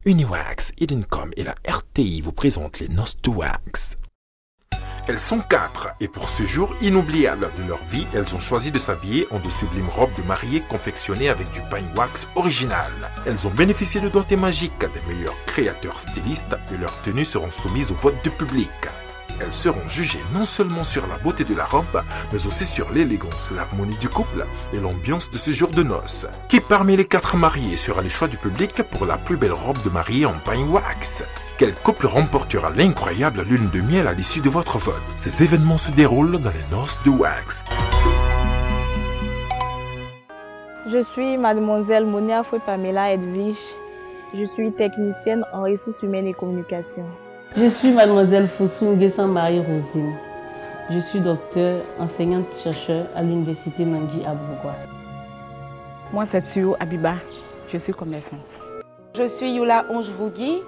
Uniwax, Hiddencom et la RTI vous présentent les noces de wax. Elles sont 4 et pour ce jour inoubliable de leur vie, elles ont choisi de s'habiller en de sublimes robes de mariée confectionnées avec du pine wax original. Elles ont bénéficié de doigtés magiques des meilleurs créateurs stylistes et leurs tenues seront soumises au vote du public. Elles seront jugées non seulement sur la beauté de la robe, mais aussi sur l'élégance, l'harmonie du couple et l'ambiance de ce jour de noces. Qui parmi les 4 mariés sera le choix du public pour la plus belle robe de mariée en pine wax? Quel couple remportera l'incroyable lune de miel à l'issue de votre vote? Ces événements se déroulent dans les noces de wax. Je suis mademoiselle Monia Foué Pamela Edwige. Je suis technicienne en ressources humaines et communication. Je suis mademoiselle Fossou Nguessan Marie-Rosine. Je suis docteur, enseignante-chercheur à l'université Nangui à Bourgois. Moi, c'est Tio Abiba. Je suis commerçante. Je suis Youla Onjvougui.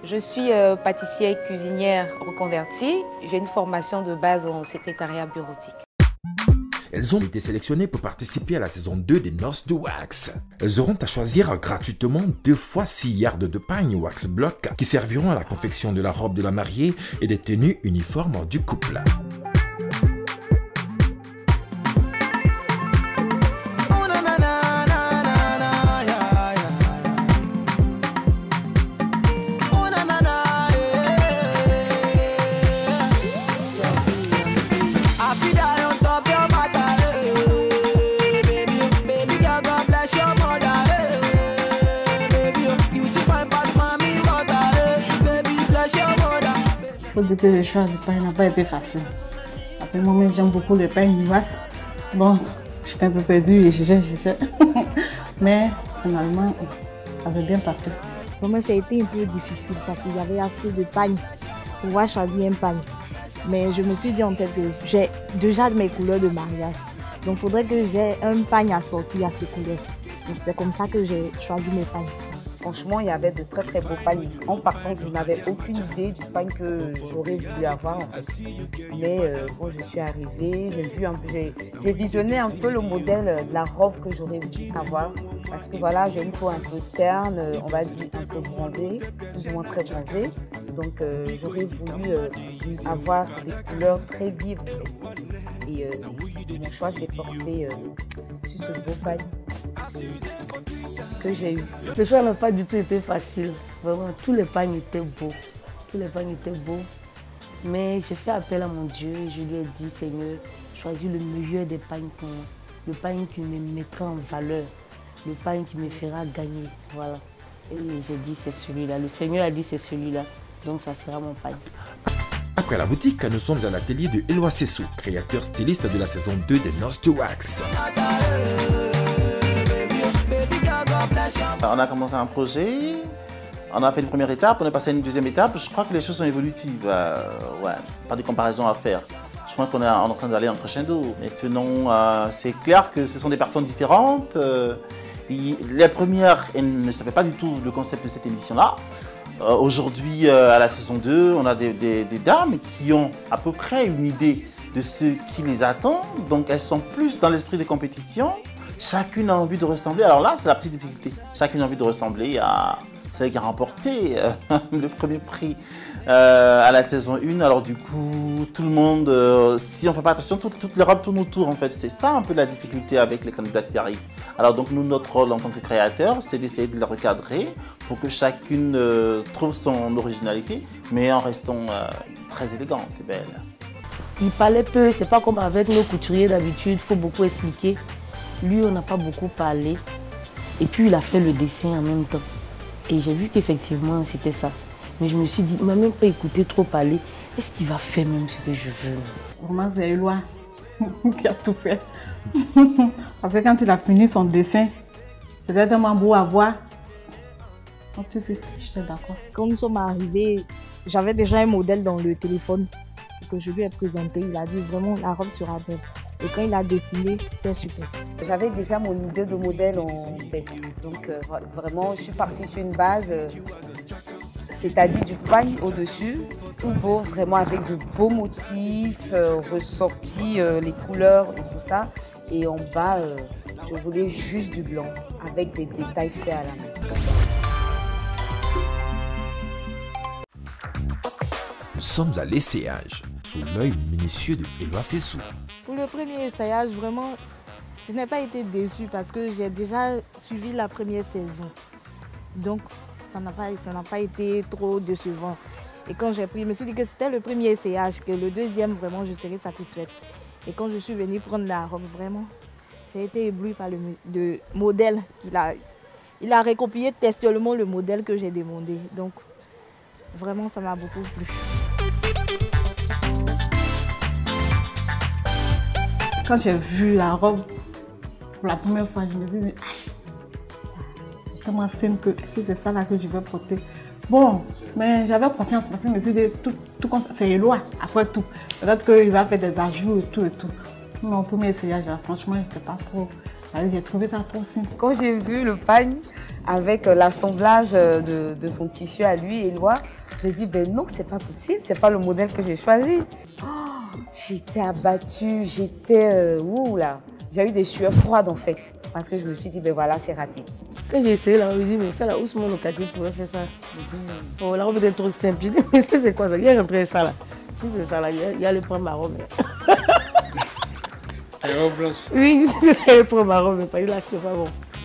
Je suis pâtissière et cuisinière reconvertie. J'ai une formation de base en secrétariat bureautique. Elles ont été sélectionnées pour participer à la saison 2 des noces de wax. Elles auront à choisir gratuitement 2 fois 6 yards de pine wax block qui serviront à la confection de la robe de la mariée et des tenues uniformes du couple. Il faut dire que le choix du pain n'a pas été facile. Après moi-même, j'aime beaucoup le pain du wax. Bon, j'étais un peu perdue et je cherchais. Mais finalement, ça s'est bien passé. Pour moi, ça a été un peu difficile parce qu'il y avait assez de pagnes pour pouvoir choisir un pagne. Mais je me suis dit en tête que j'ai déjà mes couleurs de mariage. Donc il faudrait que j'ai un pagne assorti à ces couleurs. Donc c'est comme ça que j'ai choisi mes pagnes. Franchement, il y avait de très beaux pagnes. En partant, je n'avais aucune idée du pagne que j'aurais voulu avoir en fait. Mais quand je suis arrivée, j'ai visionné un peu le modèle de la robe que j'aurais voulu avoir. Parce que voilà, j'ai une peau un peu terne, on va dire un peu bronzée, plus ou moins très bronzée. Donc j'aurais voulu avoir des couleurs très vives en fait. Et mon choix s'est porté sur ce beau pagne que j'ai eu. Le choix n'a pas du tout été facile. Vraiment, tous les pagnes étaient beaux. Tous les pagnes étaient beaux. Mais j'ai fait appel à mon Dieu et je lui ai dit, Seigneur, choisis le meilleur des pagnes pour moi. Le pagne qui me mettra en valeur. Le pagne qui me fera gagner. Voilà. Et j'ai dit, c'est celui-là. Le Seigneur a dit, c'est celui-là. Donc ça sera mon pagne. Après la boutique, nous sommes à l'atelier de Eloi Sessou, créateur styliste de la saison 2 des noces de wax. On a commencé un projet, on a fait une première étape, on est passé à une deuxième étape. Je crois que les choses sont évolutives, pas de comparaison à faire. Je crois qu'on est en train d'aller en crescendo. Maintenant, c'est clair que ce sont des personnes différentes. Les premières, elles ne savaient pas du tout le concept de cette émission-là. Aujourd'hui, à la saison 2, on a des dames qui ont à peu près une idée de ce qui les attend. Donc, elles sont plus dans l'esprit de compétition. Chacune a envie de ressembler. Alors là, c'est la petite difficulté. Chacune a envie de ressembler à celle qui a remporté le premier prix à la saison 1. Alors du coup, tout le monde, si on ne fait pas attention, toutes les robes tournent autour en fait. C'est ça un peu la difficulté avec les candidats qui arrivent. Alors donc nous, notre rôle en tant que créateur, c'est d'essayer de les recadrer pour que chacune trouve son originalité, mais en restant très élégante et belle. Il parlait peu, c'est pas comme avec nos couturiers d'habitude, il faut beaucoup expliquer. Lui, on n'a pas beaucoup parlé. Et puis, il a fait le dessin en même temps. Et j'ai vu qu'effectivement, c'était ça. Mais je me suis dit, il ne m'a même pas écouté trop parler. Est-ce qu'il va faire même ce que je veux? Vraiment, c'est Eloi qui a tout fait. Parce que quand il a fini son dessin, c'était tellement beau à voir. Donc, tout de suite, j'étais d'accord. Quand nous sommes arrivés, j'avais déjà un modèle dans le téléphone que je lui ai présenté. Il a dit vraiment, la robe sera belle. Et quand il a dessiné, c'était super. J'avais déjà mon idée de modèle en tête. Donc vraiment, je suis partie sur une base, c'est-à-dire du pagne au-dessus, tout beau, vraiment avec de beaux motifs, ressortis, les couleurs et tout ça. Et en bas, je voulais juste du blanc, avec des détails faits à la main. sommes à l'essayage, sous l'œil minutieux de Éloi Sessou. Pour le premier essayage, vraiment, je n'ai pas été déçue parce que j'ai déjà suivi la première saison. Donc, ça n'a pas été trop décevant. Et quand j'ai pris, je me suis dit que c'était le premier essayage, que le deuxième, vraiment, je serais satisfaite. Et quand je suis venue prendre la robe, vraiment, j'ai été éblouie par le modèle qu'il a. Il a recopié textuellement le modèle que j'ai demandé. Donc, vraiment, ça m'a beaucoup plu. Quand j'ai vu la robe pour la première fois, je me suis dit, c'est tellement simple que c'est ça là que je vais porter. Bon, mais j'avais confiance parce que je me suis dit, tout compte, c'est Éloi, après tout. Peut-être qu'il va faire des ajouts et tout et tout. Mon premier essayage, franchement, je n'étais pas trop. J'ai trouvé ça trop simple. Quand j'ai vu le pagne avec l'assemblage de son tissu à lui, Éloi, j'ai dit, ben non, c'est pas possible, c'est pas le modèle que j'ai choisi. Oh, j'étais abattue, j'étais... ouh là, j'ai eu des sueurs froides en fait. Parce que je me suis dit, ben voilà, c'est raté. Quand j'ai essayé la robe, je me suis dit, mais ça là, Ousmane Okadji pourrait faire ça. Oh, la robe était trop simple. Je dis, mais c'est quoi ça? Il y a rentré ça là. Si c'est ça là, il y a le prendre ma robe. La robe blanche. Oui, c'est ça, il prend ma robe, mais pas là, c'est pas bon.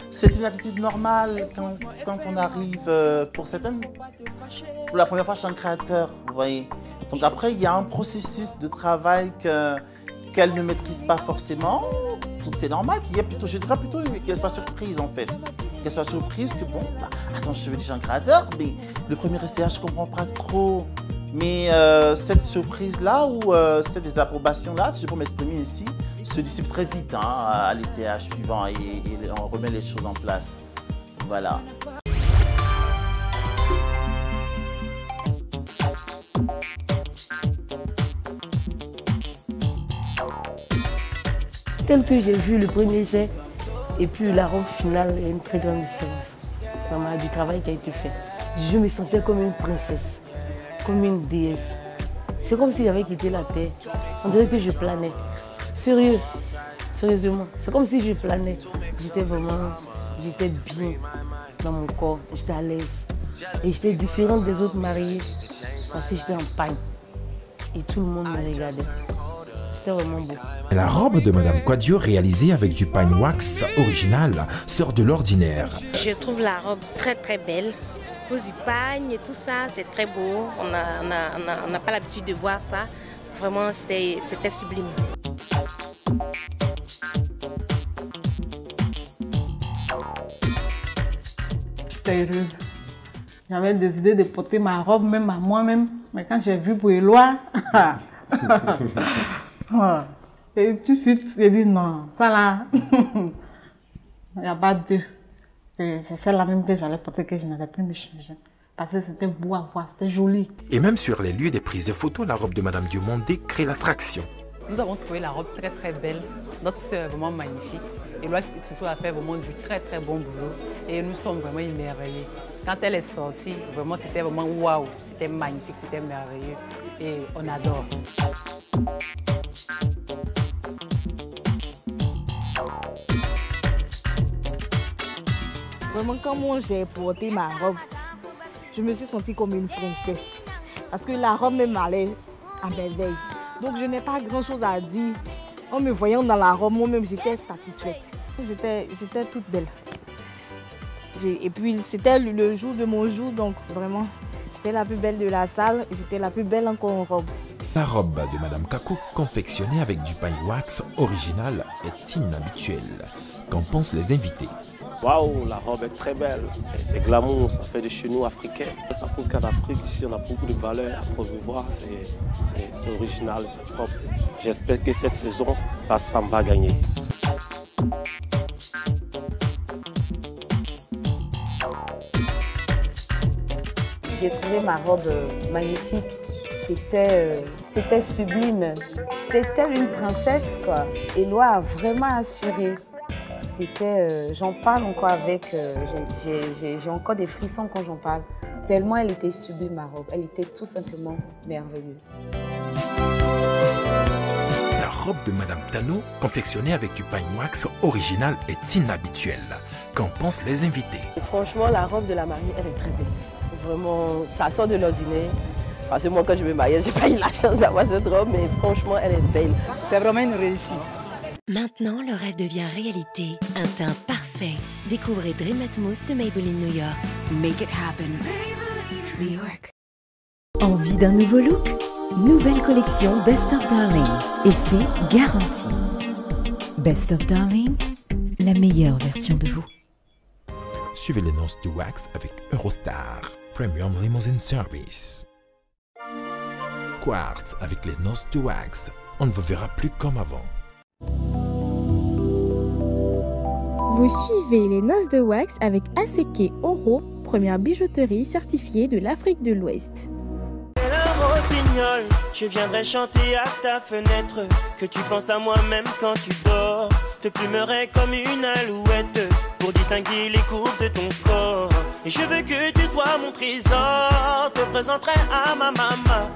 C'est une attitude normale quand on arrive, pour certaines, pour la première fois chez un créateur, vous voyez. Donc après, il y a un processus de travail qu'elle ne maîtrise pas forcément. Donc c'est normal qu'il y ait plutôt, je dirais plutôt qu'elle soit surprise en fait. Qu'elle soit surprise que bon, bah, attends, je suis venu chez un créateur, mais le premier essayage, je ne comprends pas trop. Mais cette surprise-là ou cette désapprobation-là, si je peux m'exprimer ici, se dissipe très vite hein, à l'essayage suivant et on remet les choses en place. Voilà. Tel que j'ai vu le premier jet et puis la robe finale, il y a une très grande différence. Vraiment, du travail qui a été fait. Je me sentais comme une princesse, comme une déesse. C'est comme si j'avais quitté la terre. On dirait que je planais. Sérieux, sérieusement. C'est comme si je planais. J'étais bien dans mon corps, j'étais à l'aise. Et j'étais différente des autres mariés parce que j'étais en pagne. Et tout le monde me regardait. C'était vraiment beau. La robe de Madame Quadio, réalisée avec du pagne wax original, sort de l'ordinaire. Je trouve la robe très très belle. Cause du pagne et tout ça, c'est très beau. On n'a pas l'habitude de voir ça. Vraiment, c'était sublime. J'étais heureuse. J'avais des idées de porter ma robe même à moi-même. Mais quand j'ai vu pour Éloi, et tout de suite, j'ai dit non, ça là, il n'y a pas deux. C'est celle-là même que j'allais porter que je n'allais plus me changer. Parce que c'était beau à voir, c'était joli. Et même sur les lieux des prises de photos, la robe de Madame Diomandé crée l'attraction. Nous avons trouvé la robe très très belle. Notre soeur est vraiment magnifique. Et Éloi Sessou a fait vraiment du très très bon boulot. Et nous sommes vraiment émerveillés. Quand elle est sortie, vraiment c'était vraiment waouh. C'était magnifique, c'était merveilleux. Et on adore. Vraiment, quand j'ai porté ma robe, je me suis sentie comme une princesse. Parce que la robe me m'allait à merveille. Donc je n'ai pas grand-chose à dire. En me voyant dans la robe, moi-même, j'étais satisfaite. J'étais toute belle. Et puis, c'était le jour de mon jour, donc vraiment, j'étais la plus belle de la salle. J'étais la plus belle encore en robe. La robe de Madame Kakou, confectionnée avec du pagne wax original, est inhabituelle. Qu'en pensent les invités? Waouh, la robe est très belle. C'est glamour, ça fait de chez nous africains. Ça prouve qu'en Afrique, ici, on a beaucoup de valeurs à promouvoir. C'est original, c'est propre. J'espère que cette saison, la Samba va gagner. J'ai trouvé ma robe magnifique. C'était sublime. J'étais telle une princesse, quoi. Éloi a vraiment assuré. J'en parle encore avec, j'ai encore des frissons quand j'en parle. Tellement elle était sublime, ma robe. Elle était tout simplement merveilleuse. La robe de Madame Tano, confectionnée avec du pagne wax original, est inhabituelle. Qu'en pensent les invités? Franchement, la robe de la mariée, elle est très belle. Vraiment, ça sort de l'ordinaire. Parce que moi, quand je me marie, j'ai pas eu la chance d'avoir cette robe, mais franchement, elle est belle. C'est vraiment une réussite. Maintenant, le rêve devient réalité. Un teint parfait. Découvrez Dream Atmos de Maybelline New York. Make it happen. New York. Envie d'un nouveau look? Nouvelle collection Best of Darling. Été garanti. Best of Darling, la meilleure version de vous. Suivez les noces du wax avec Eurostar, Premium Limousine Service. Quartz avec les noces du wax. On ne vous verra plus comme avant. Vous suivez les noces de wax avec Aseke Oro, première bijouterie certifiée de l'Afrique de l'Ouest. Rossignol, je viendrai chanter à ta fenêtre, que tu penses à moi même quand tu dors, te plumerai comme une alouette, pour distinguer les courbes de ton corps. Et je veux que tu sois mon trésor, te présenterai à ma maman.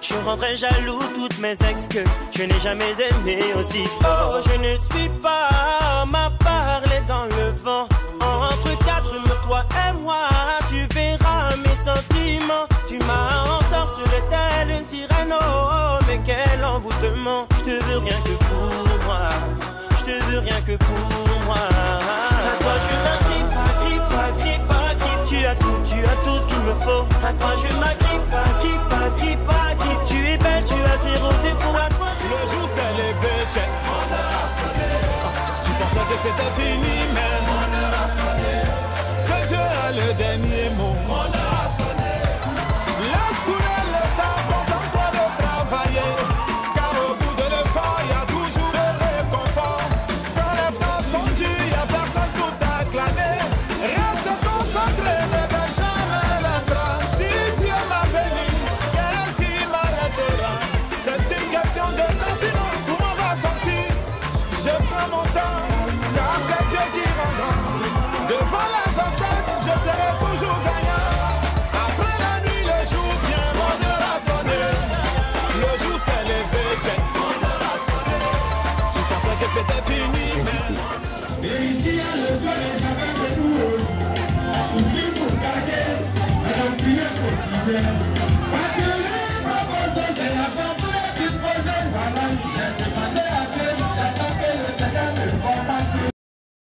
Je rendrai jaloux toutes mes ex que je n'ai jamais aimé aussi fort. Oh, je ne suis pas ma parler dans le vent. Entre quatre murs, toi et moi, tu verras mes sentiments. Tu m'as ensorcelé telle une sirène, oh, mais quel envoûtement. Je te veux rien que pour moi, je te veux rien que pour moi. À toi je m'agrippe, agrippe, agrippe, agrippe. Tu as tout ce qu'il me faut. À toi je m'agrippe, agrippe, agrippe, agrippe. Tu es belle, tu as zéro défaut. À toi je... Le jour s'est levé, check. Mon heure a sonné. Tu pensais que c'était fini, mais mon heure a sonné. C'est Dieu a le dernier mot. Mon heure a sonné. Laisse couler le temps, contente-toi de travailler. Car au bout de l'effort, il y a toujours le réconfort. Quand les temps sont durs, il n'y a personne pour t'acclamer. Reste concentré, ne vais jamais l'entendre. Si Dieu m'a béni, qu'est-ce qui m'arrêtera? C'est une question de temps, sinon tout le monde va sortir. Je prends mon temps, car c'est Dieu qui rend. Devant les obstacles, je serai toujours gagnant. Après la nuit, le jour vient, mon heure a sonné. Le jour s'est levé, check. Mon heure a sonné. Tu pensais que c'était fini, mais... Et ici, je suis les chacun de nous. Souffrir pour garder, madame, prière quotidienne.